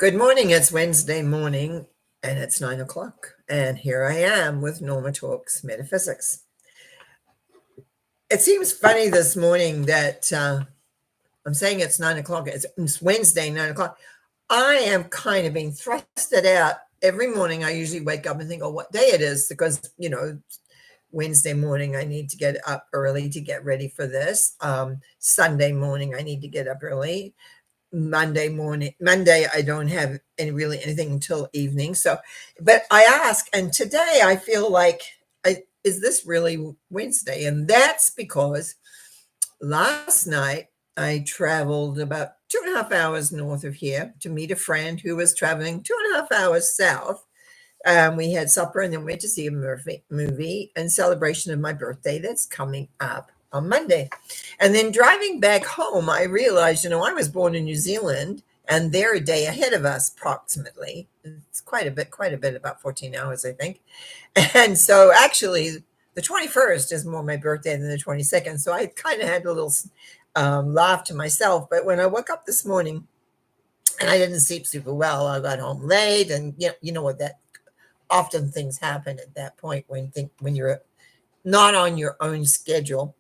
Good morning. It's Wednesday morning and it's 9 o'clock. And here I am with Norma Talks Metaphysics. It seems funny this morning that I'm saying it's 9 o'clock. It's Wednesday, 9 o'clock. I am kind of being thrusted out every morning. I usually wake up and think, oh, what day it is? Because, Wednesday morning, I need to get up early to get ready for this. Sunday morning, I need to get up early. Monday, I don't have anything until evening. So, but I ask, and today I feel like, is this really Wednesday? And that's because last night I traveled about 2.5 hours north of here to meet a friend who was traveling 2.5 hours south. We had supper and then went to see a movie in celebration of my birthday that's coming up on Monday. And then driving back home, I realized, I was born in New Zealand and they're a day ahead of us approximately. It's quite a bit, about 14 hours, I think. And so actually, the 21st is more my birthday than the 22nd. So I kind of had a little laugh to myself. But when I woke up this morning and I didn't sleep super well, I got home late, and you know what that often things happen at that point when you're not on your own schedule.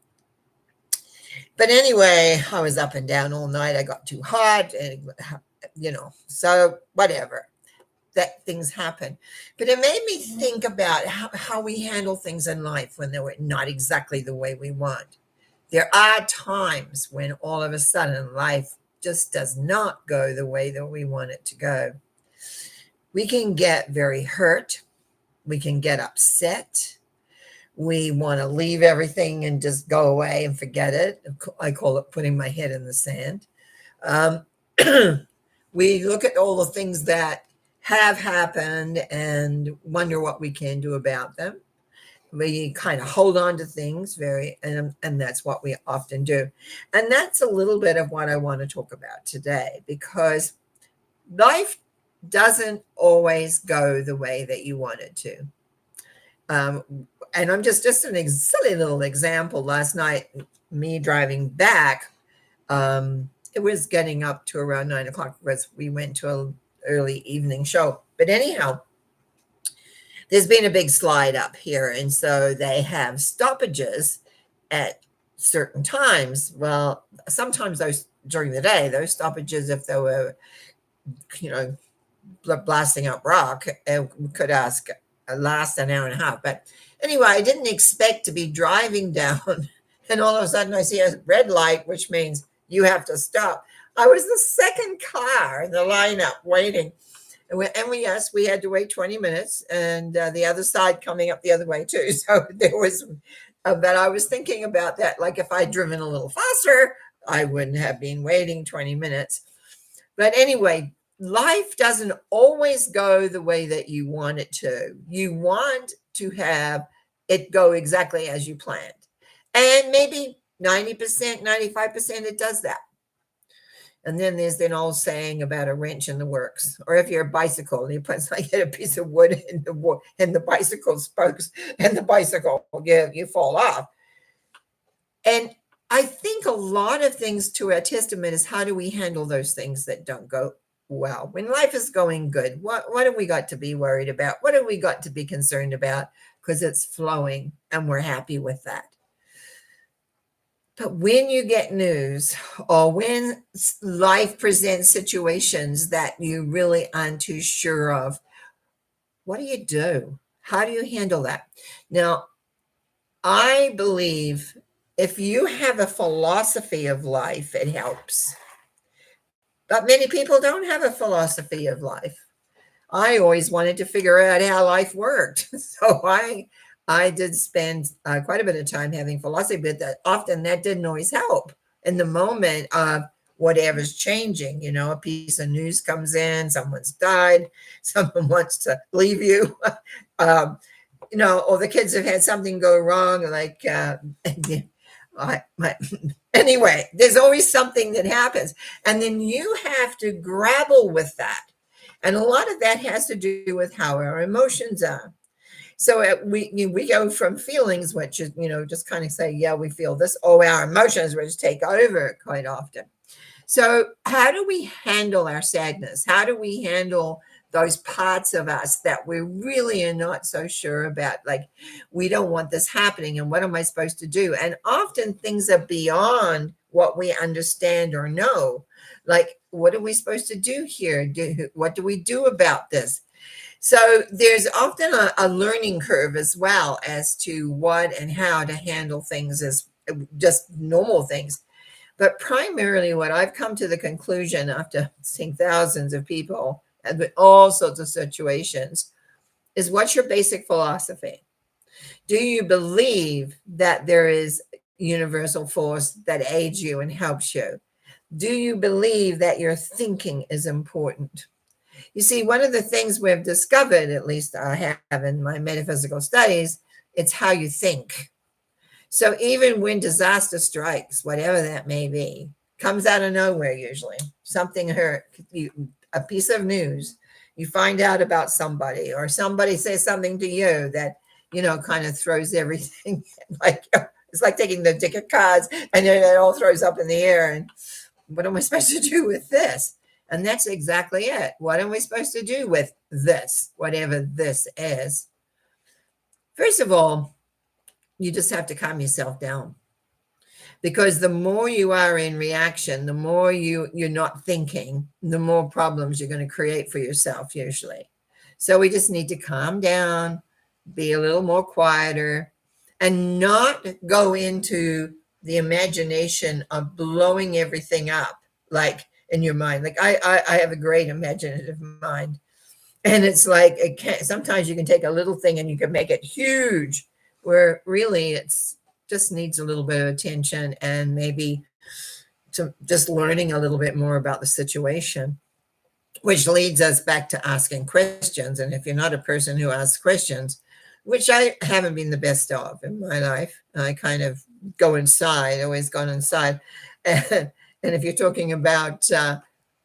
But anyway, I was up and down all night. I got too hot, and so whatever. That things happen. But it made me think about how we handle things in life when they're not exactly the way we want. There are times when all of a sudden life just does not go the way that we want it to go. We can get very hurt. We can get upset. We want to leave everything and just go away and forget it. I call it putting my head in the sand. We look at all the things that have happened and wonder what we can do about them. We kind of hold on to things and that's what we often do. And that's a little bit of what I want to talk about today, because life doesn't always go the way that you want it to. And I'm just a silly little example. Last night, me driving back, it was getting up to around 9 o'clock because we went to an early evening show. But anyhow, there's been a big slide up here. And so they have stoppages at certain times. Well, sometimes during the day, those stoppages, if they were, blasting up rock, could last an hour and a half. But anyway, I didn't expect to be driving down and all of a sudden I see a red light, which means you have to stop. I was the second car in the lineup waiting. Yes, we had to wait 20 minutes, and the other side coming up the other way too. So there was, but I was thinking about that. Like if I'd driven a little faster, I wouldn't have been waiting 20 minutes. But anyway, life doesn't always go the way that you want it to. You want to have it go exactly as you planned. And maybe 90%, 95% it does that. And then there's an old saying about a wrench in the works. Or if you're a bicycle, you put like a piece of wood in the bicycle spokes, and the bicycle, you fall off. And I think a lot of things to our testament is, how do we handle those things that don't go well? When life is going good, what have we got to be worried about? What have we got to be concerned about? Because it's flowing and we're happy with that. But when you get news, or when life presents situations that you really aren't too sure of, what do you do? How do you handle that? Now, I believe if you have a philosophy of life, it helps. But many people don't have a philosophy of life. I always wanted to figure out how life worked. So I did spend quite a bit of time having philosophy, but that didn't always help in the moment of whatever's changing. A piece of news comes in, someone's died, someone wants to leave you, or the kids have had something go wrong, like anyway, there's always something that happens. And then you have to grapple with that. And a lot of that has to do with how our emotions are. So we go from feelings, which is, just kind of say, yeah, we feel this, our emotions which take over quite often. So, how do we handle our sadness? How do we handle those parts of us that we really are not so sure about? Like, we don't want this happening, and what am I supposed to do? And often things are beyond what we understand or know. Like, what are we supposed to do here? What do we do about this? So, there's often a learning curve as well as to what and how to handle things as just normal things. But primarily, what I've come to the conclusion after seeing thousands of people and with all sorts of situations is, what's your basic philosophy? Do you believe that there is universal force that aids you and helps you? Do you believe that your thinking is important? You see, one of the things we've discovered, at least I have in my metaphysical studies, it's how you think. So even when disaster strikes, whatever that may be, comes out of nowhere usually, something hurt, a piece of news, you find out about somebody, or somebody says something to you that, kind of throws everything like, it's like taking the deck of cards and then it all throws up in the air. And what am I supposed to do with this? And that's exactly it. What am I supposed to do with this, whatever this is? First of all, you just have to calm yourself down, because the more you are in reaction, the more you're not thinking, the more problems you're going to create for yourself usually. So we just need to calm down, be a little more quieter, and not go into the imagination of blowing everything up, like in your mind. Like I have a great imaginative mind, and it's like sometimes you can take a little thing and you can make it huge, where really it's just needs a little bit of attention and maybe to just learning a little bit more about the situation, which leads us back to asking questions. And if you're not a person who asks questions, which I haven't been the best of in my life, I kind of go inside, always gone inside. And if you're talking about,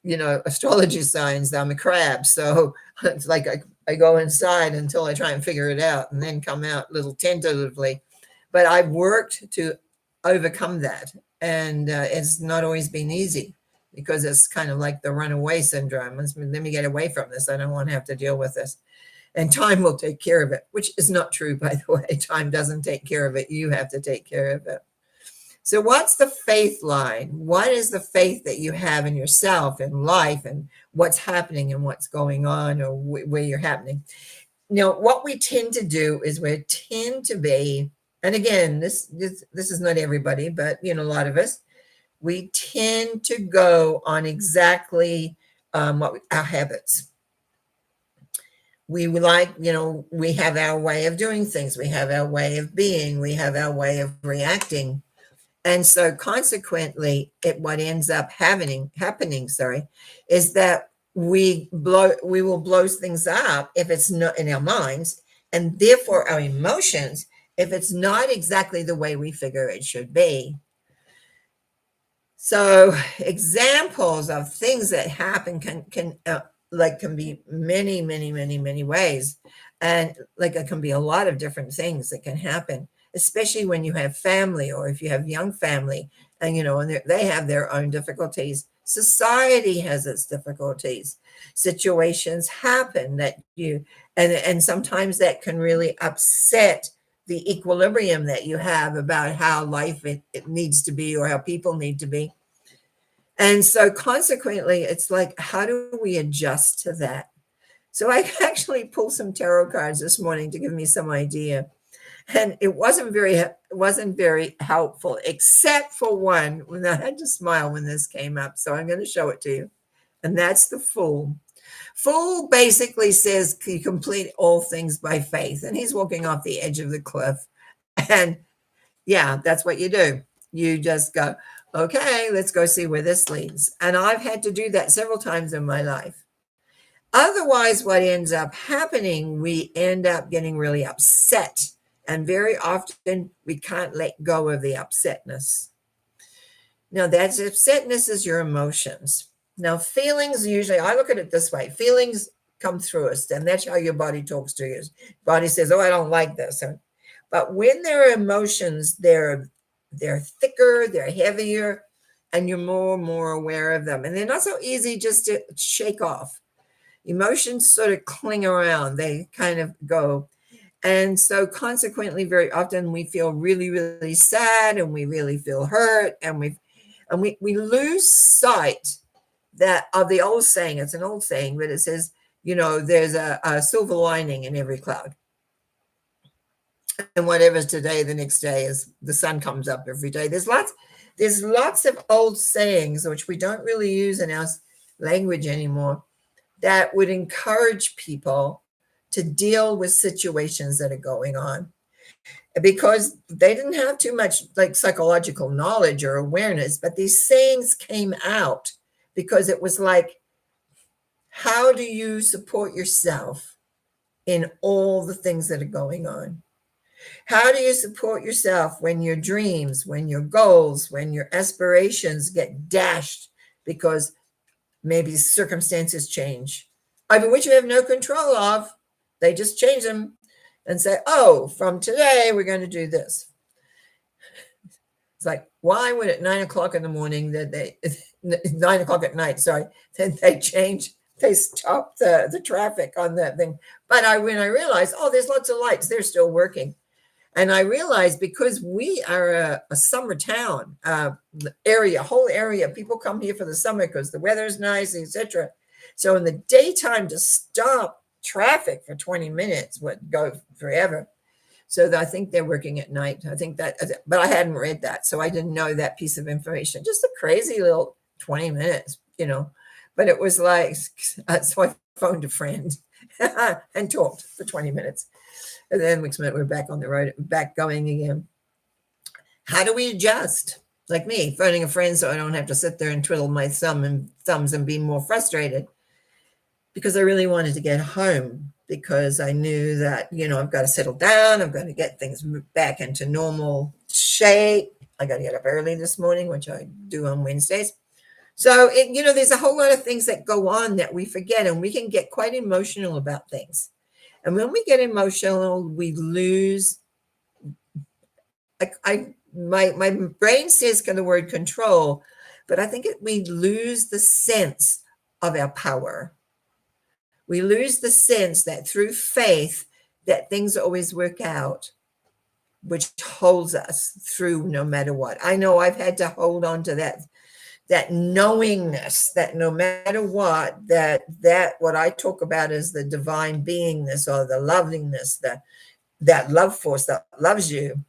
astrology signs, I'm a crab. So it's like I go inside until I try and figure it out and then come out a little tentatively. But I've worked to overcome that. And it's not always been easy, because it's kind of like the runaway syndrome. Let me get away from this. I don't want to have to deal with this. And time will take care of it, which is not true, by the way. Time doesn't take care of it. You have to take care of it. So what's the faith line? What is the faith that you have in yourself, in life, and what's happening and what's going on, or where you're happening? What we tend to do is we tend to be, and again, this is not everybody, but a lot of us, we tend to go on exactly our habits. We like, we have our way of doing things. We have our way of being. We have our way of reacting. And so consequently, what ends up happening, is that we will blow things up if it's not in our minds, and therefore our emotions, if it's not exactly the way we figure it should be. So examples of things that happen can be many, many, many, many ways. And like it can be a lot of different things that can happen, especially when you have family, or if you have young family, and and they have their own difficulties. Society has its difficulties. Situations happen that and sometimes that can really upset the equilibrium that you have about how life it needs to be, or how people need to be. And so consequently, it's like, how do we adjust to that? So I actually pulled some tarot cards this morning to give me some idea. And it wasn't very helpful, except for one, when I had to smile when this came up. So I'm going to show it to you. And that's the Fool. Fool basically says you complete all things by faith. And he's walking off the edge of the cliff. And yeah, that's what you do. You just go, okay, let's go see where this leads. And I've had to do that several times in my life. Otherwise, what ends up happening, we end up getting really upset. And very often we can't let go of the upsetness. Now, that upsetness is your emotions. Now, feelings usually, I look at it this way, feelings come through us, and that's how your body talks to you. Body says, oh, I don't like this. But when there are emotions, they're thicker, they're heavier, and you're more and more aware of them. And they're not so easy just to shake off. Emotions sort of cling around, they kind of go. And so consequently, very often we feel really, really sad and we really feel hurt and we lose sight that of the old saying. It's an old saying, but it says, there's a silver lining in every cloud. And whatever's today, the next day is the sun comes up every day. There's lots of old sayings which we don't really use in our language anymore that would encourage people to deal with situations that are going on, because they didn't have too much like psychological knowledge or awareness, but these sayings came out because it was like, how do you support yourself in all the things that are going on? How do you support yourself when your dreams, when your goals, when your aspirations get dashed because maybe circumstances change, over which you have no control of? They just change them and say, oh, from today, we're going to do this. It's like, why would at 9 o'clock in the morning that 9 o'clock at night, sorry, that they stop the traffic on that thing. But when I realized, oh, there's lots of lights, they're still working. And I realized because we are a summer town, whole area, people come here for the summer because the weather's nice, etc. So in the daytime, to stop traffic for 20 minutes would go forever. So I think they're working at night. I think that, but I hadn't read that, so I didn't know that piece of information. Just a crazy little 20 minutes, But it was like, so I phoned a friend and talked for 20 minutes. And then next minute we're back on the road, back going again. How do we adjust? Like me, phoning a friend so I don't have to sit there and twiddle my thumbs and be more frustrated, because I really wanted to get home, because I knew that, I've got to settle down. I've got to get things back into normal shape. I got to get up early this morning, which I do on Wednesdays. So, there's a whole lot of things that go on that we forget, and we can get quite emotional about things. And when we get emotional, we lose. My brain says the word control, but I think we lose the sense of our power. We lose the sense that through faith that things always work out, which holds us through no matter what. I know I've had to hold on to that knowingness that no matter what, that what I talk about is the divine beingness or the loveliness, that love force that loves you,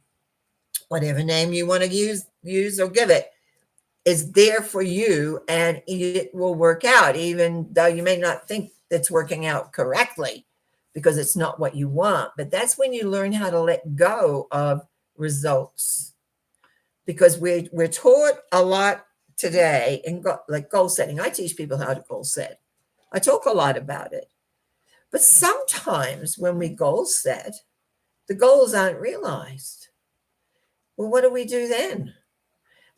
whatever name you want to use or give it, is there for you, and it will work out, even though you may not think it's working out correctly because it's not what you want. But that's when you learn how to let go of results, because we're taught a lot today in like goal setting. I teach people how to goal set. I talk a lot about it. But sometimes when we goal set, the goals aren't realized. Well, what do we do then?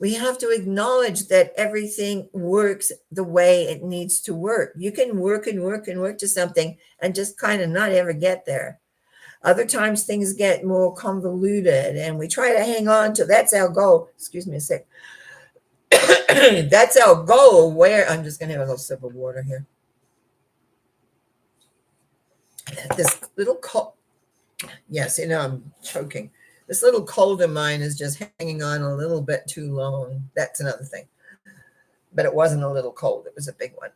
We have to acknowledge that everything works the way it needs to work. You can work and work and work to something and just kind of not ever get there. Other times things get more convoluted and we try to hang on to, that's our goal. Excuse me a sec. That's our goal. Where I'm just going to have a little sip of water here. This little cold, yes, I'm choking. This little cold of mine is just hanging on a little bit too long. That's another thing. But it wasn't a little cold. It was a big one.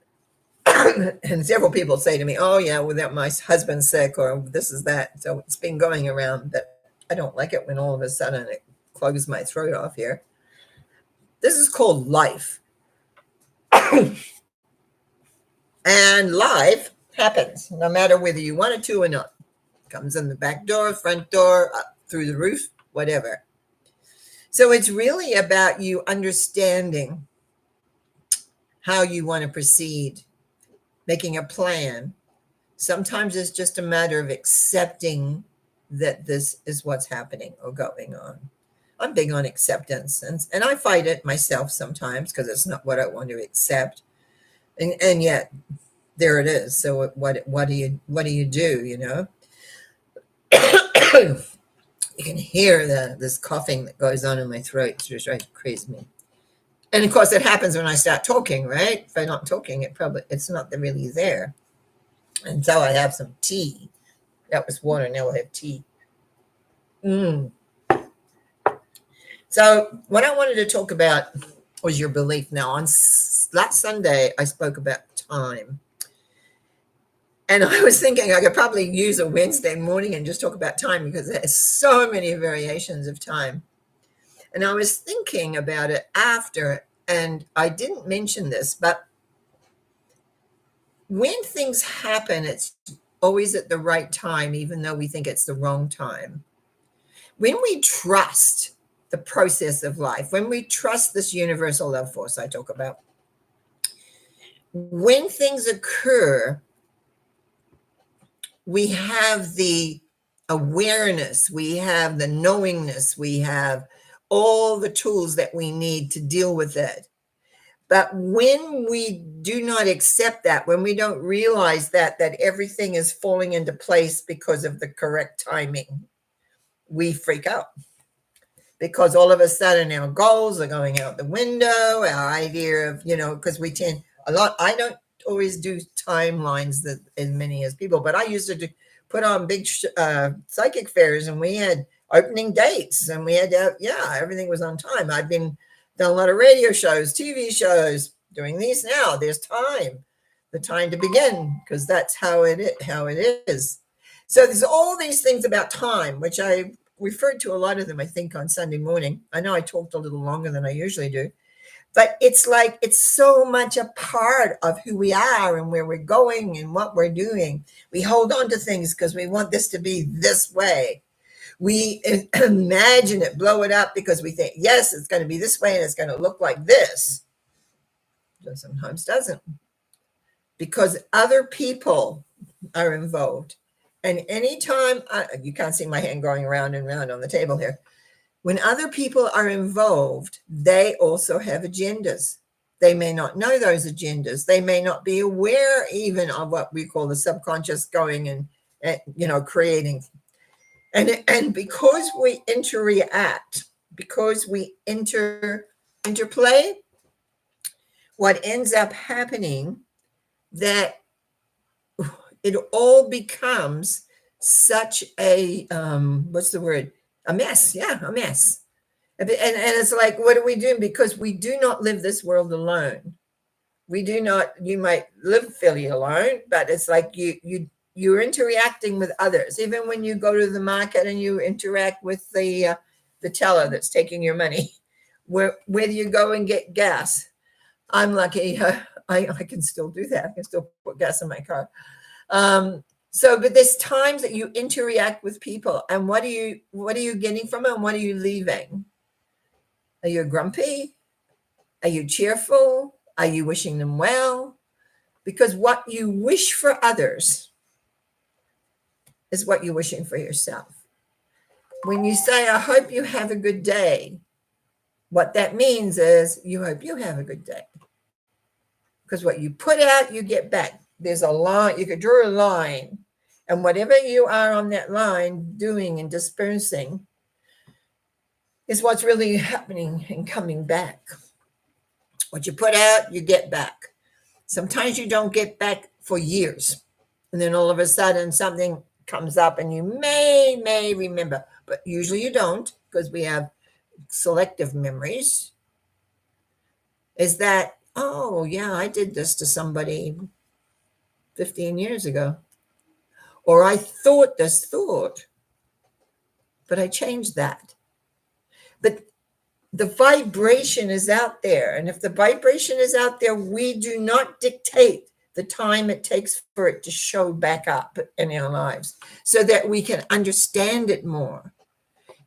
And several people say to me, oh, yeah, well, that my husband's sick or this is that. So it's been going around, but I don't like it when all of a sudden it clogs my throat off here. This is called life. And life happens no matter whether you want it to or not. It comes in the back door, front door, up through the roof, whatever. So it's really about you understanding how you want to proceed, making a plan. Sometimes it's just a matter of accepting that this is what's happening or going on. I'm big on acceptance, and I fight it myself sometimes because it's not what I want to accept. And yet there it is. So what do you do, You can hear this coughing that goes on in my throat. It's just trying to craze me. And of course, it happens when I start talking, right? If I'm not talking, it's not really there. And so I have some tea. That was water. Now I have tea. Mm. So what I wanted to talk about was your belief. Now, on last Sunday, I spoke about time. And I was thinking I could probably use a Wednesday morning and just talk about time because there's so many variations of time. And I was thinking about it after, and I didn't mention this, but when things happen, it's always at the right time, even though we think it's the wrong time. When we trust the process of life, when we trust this universal love force I talk about, when things occur, we have the awareness, we have the knowingness, we have all the tools that we need to deal with it. But when we do not accept that, when we don't realize that everything is falling into place because of the correct timing, we freak out. Because all of a sudden our goals are going out the window, our idea of, because we tend a lot, I don't always do timelines that as many as people, but I used to put on big psychic fairs, and we had opening dates, and we had everything was on time. I've been done a lot of radio shows, TV shows, doing these now. There's time, the time to begin, because that's how it is. So there's all these things about time, which I referred to a lot of them, I think, on Sunday morning. I know I talked a little longer than I usually do, but it's like it's so much a part of who we are and where we're going and what we're doing. We hold on to things because we want this to be this way. We imagine it, blow it up because we think, yes, it's going to be this way and it's going to look like this. But sometimes doesn't, because other people are involved. And anytime, you can't see my hand going around and around on the table here. When other people are involved, they also have agendas. They may not know those agendas. They may not be aware even of what we call the subconscious going and creating. And because we interact, because we interplay, what ends up happening that it all becomes such a what's the word? A mess. Yeah, a mess. And it's like, what are we doing? Because we do not live this world alone. We do not. You might live fairly alone, but it's like you're interacting with others. Even when you go to the market and you interact with the teller that's taking your money, whether you go and get gas. I'm lucky. I can still do that. I can still put gas in my car. But there's times that you interact with people, and what are you getting from them? What are you leaving? Are you grumpy? Are you cheerful? Are you wishing them well? Because what you wish for others is what you're wishing for yourself. When you say, I hope you have a good day, what that means is you hope you have a good day. Because what you put out, you get back. There's a line, you could draw a line, and whatever you are on that line doing and dispersing is what's really happening and coming back. What you put out, you get back. Sometimes you don't get back for years. And then all of a sudden something comes up and you may remember, but usually you don't, because we have selective memories. Is that, oh yeah, I did this to somebody 15 years ago. Or I thought this thought, but I changed that. But the vibration is out there. And if the vibration is out there, we do not dictate the time it takes for it to show back up in our lives so that we can understand it more.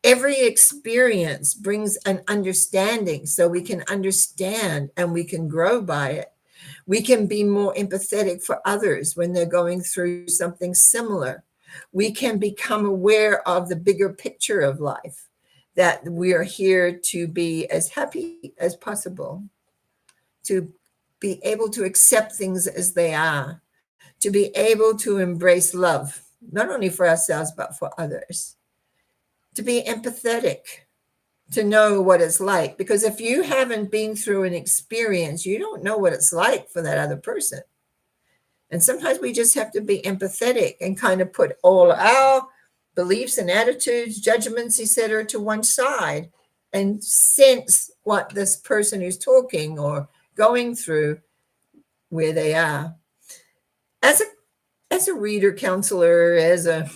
Every experience brings an understanding so we can understand and we can grow by it. We can be more empathetic for others when they're going through something similar. We can become aware of the bigger picture of life, that we are here to be as happy as possible, to be able to accept things as they are, to be able to embrace love, not only for ourselves, but for others, to be empathetic, to know what it's like. Because if you haven't been through an experience, you don't know what it's like for that other person. And sometimes we just have to be empathetic and kind of put all our beliefs and attitudes, judgments, etc., to one side and sense what this person who's talking or going through, where they are. As a reader, counselor, as a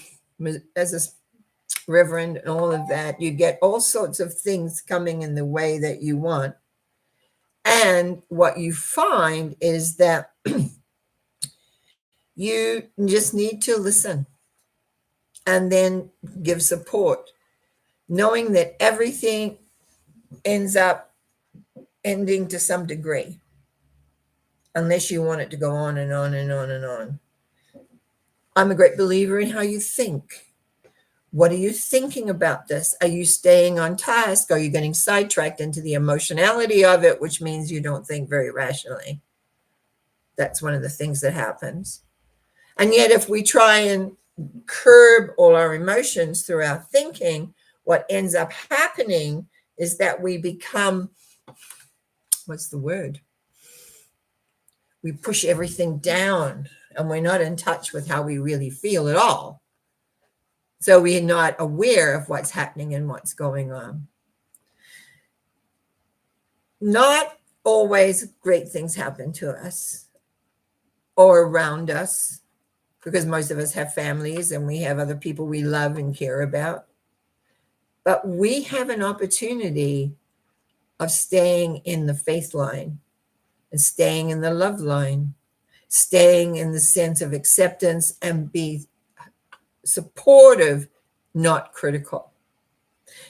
reverend, and all of that, you get all sorts of things coming in the way that you want. And what you find is that you just need to listen and then give support, knowing that everything ends up ending to some degree, unless you want it to go on and on and on and on. I'm a great believer in how you think. What are you thinking about this? Are you staying on task? Are you getting sidetracked into the emotionality of it, which means you don't think very rationally? That's one of the things that happens. And yet, if we try and curb all our emotions through our thinking, what ends up happening is that we become, what's the word? We push everything down and we're not in touch with how we really feel at all. So we're not aware of what's happening and what's going on. Not always great things happen to us or around us, because most of us have families and we have other people we love and care about. But we have an opportunity of staying in the faith line and staying in the love line, staying in the sense of acceptance and be supportive, not critical.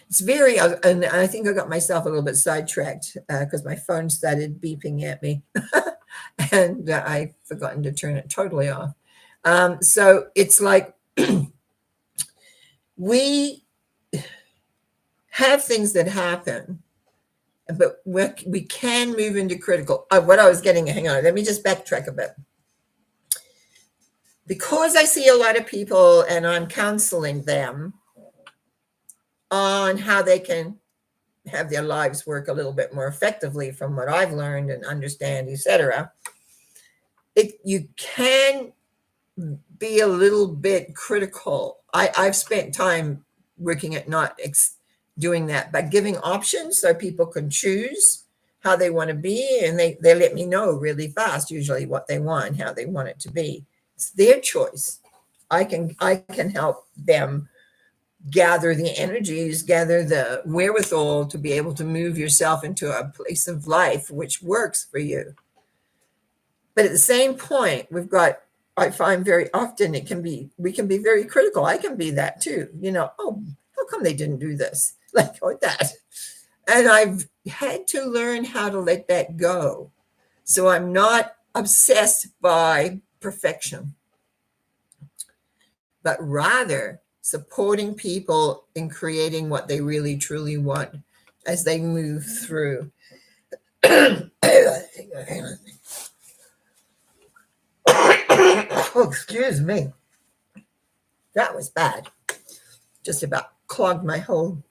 It's very, and I think I got myself a little bit sidetracked because my phone started beeping at me and I've forgotten to turn it totally off. So it's like we have things that happen, but we can move into critical. What I was getting, hang on, let me just backtrack a bit. Because I see a lot of people and I'm counseling them on how they can have their lives work a little bit more effectively from what I've learned and understand, etc. You can be a little bit critical. I've spent time working at not doing that, but giving options so people can choose how they want to be, and they let me know really fast, usually what they want, how they want it to be. It's their choice. I can help them gather the energies, gather the wherewithal to be able to move yourself into a place of life which works for you. But at the same point, I find very often we can be very critical. I can be that too. Oh, how come they didn't do this? Like that. And I've had to learn how to let that go. So I'm not obsessed by perfection, but rather supporting people in creating what they really truly want as they move through. Oh, excuse me. That was bad. Just about clogged my whole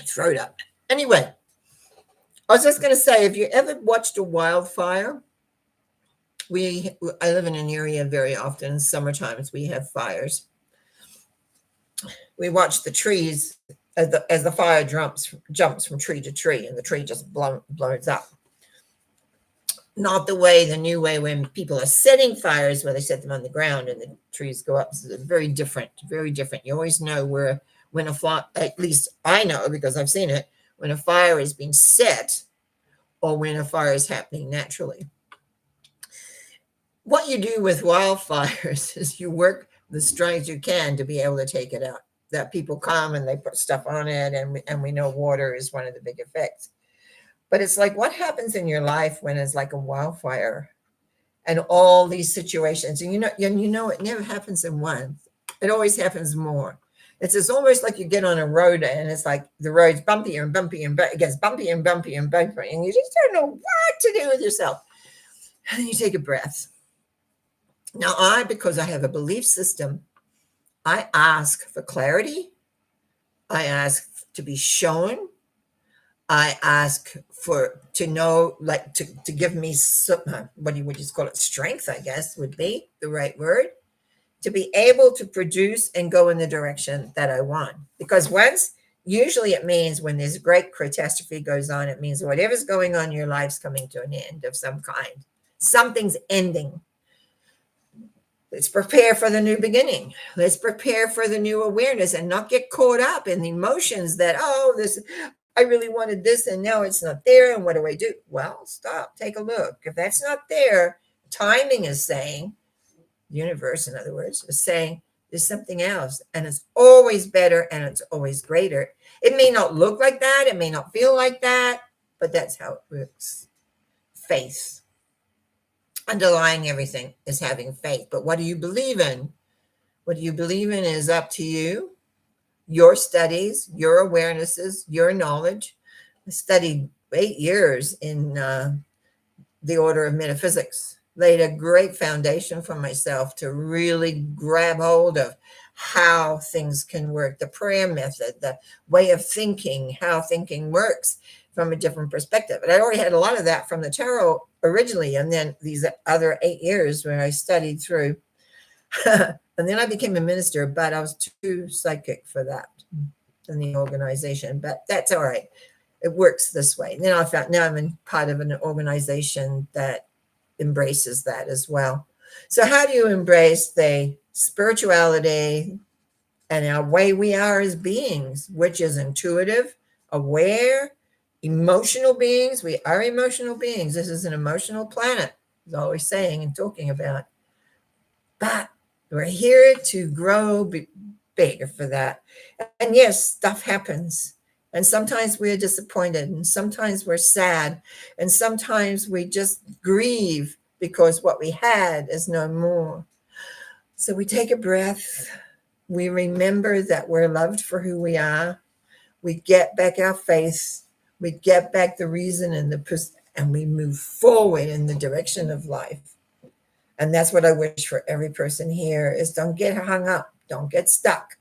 throat up. Anyway, I was just going to say, have you ever watched a wildfire? I live in an area very often in summer times we have fires. We watch the trees as the fire jumps from tree to tree, and the tree just blows up. Not the new way when people are setting fires, where they set them on the ground and the trees go up. So it's very different, very different. You always know when a fire, at least I know because I've seen it, when a fire is being set or when a fire is happening naturally. What you do with wildfires is you work the strength you can to be able to take it out. That people come and they put stuff on it, and we know water is one of the big effects. But it's like, what happens in your life when it's like a wildfire and all these situations? And it never happens in one. It always happens more. It's almost like you get on a road and it's like the road's bumpy and bumpy and it gets bumpy and bumpy and bumpy, and you just don't know what to do with yourself. And then you take a breath. Now, because I have a belief system, I ask for clarity. I ask to be shown. I ask for to know, like to give me some, what do you would just call it? Strength, I guess would be the right word, to be able to produce and go in the direction that I want. Because once, usually it means when this great catastrophe goes on, it means whatever's going on in your life's coming to an end of some kind. Something's ending. Let's prepare for the new beginning. Let's prepare for the new awareness and not get caught up in the emotions that, oh, this, I really wanted this and now it's not there. And what do I do? Well, stop, take a look. If that's not there, timing is saying, universe, in other words, is saying there's something else and it's always better and it's always greater. It may not look like that. It may not feel like that, but that's how it works. Faith. Underlying everything is having faith. But what do you believe in? What do you believe in is up to you, your studies, your awarenesses, your knowledge. I studied 8 years in the order of metaphysics, laid a great foundation for myself to really grab hold of how things can work, the prayer method, the way of thinking, how thinking works from a different perspective. And I already had a lot of that from the tarot originally, and then these other 8 years where I studied through. And then I became a minister, but I was too psychic for that in the organization. But that's all right. It works this way. And then I found now I'm in part of an organization that embraces that as well. So how do you embrace the spirituality and our way we are as beings, which is intuitive, aware, emotional beings? We are emotional beings. This is an emotional planet, as always saying and talking about. But we're here to grow bigger for that. And yes, stuff happens. And sometimes we're disappointed, and sometimes we're sad, and sometimes we just grieve because what we had is no more. So we take a breath. We remember that we're loved for who we are. We get back our faith. We get back the reason and we move forward in the direction of life. And that's what I wish for every person here is don't get hung up. Don't get stuck.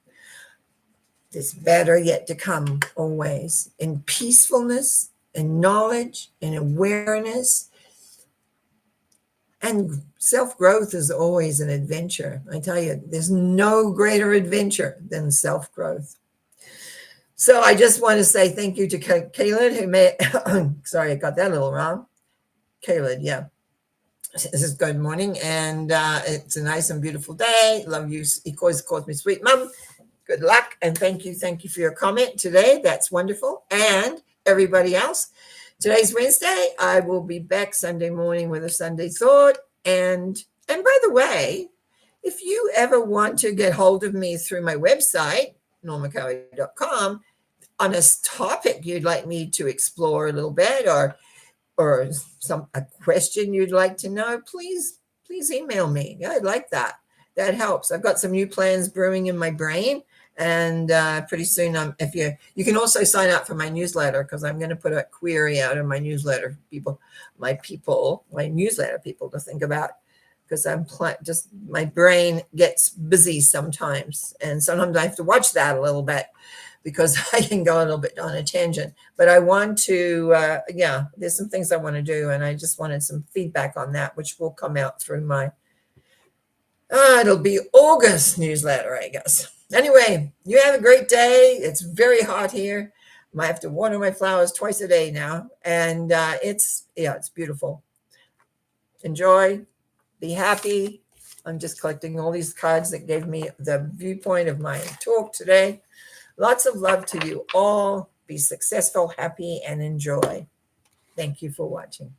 There's better yet to come always in peacefulness and knowledge and awareness. And self-growth is always an adventure. I tell you, there's no greater adventure than self-growth. So I just want to say thank you to Caleb, who may, sorry, I got that a little wrong. Caleb, yeah. This is good morning, and it's a nice and beautiful day. Love you. He always calls me sweet mom. Good luck, and thank you for your comment today. That's wonderful. And everybody else, today's Wednesday. I will be back Sunday morning with a Sunday thought. And by the way, if you ever want to get hold of me through my website, normacowie.com, on a topic you'd like me to explore a little bit, or a question you'd like to know, please email me. Yeah, I'd like that. That helps. I've got some new plans brewing in my brain, and pretty soon, if you can also sign up for my newsletter, because I'm going to put a query out in my newsletter my newsletter people to think about, because just my brain gets busy sometimes, and sometimes I have to watch that a little bit, because I can go a little bit on a tangent. But I want to, there's some things I want to do, and I just wanted some feedback on that, which will come out through my, it'll be August newsletter, I guess. Anyway, you have a great day. It's very hot here. I have to water my flowers twice a day now, and it's beautiful. Enjoy, be happy. I'm just collecting all these cards that gave me the viewpoint of my talk today. Lots of love to you all. Be successful, happy, and enjoy. Thank you for watching.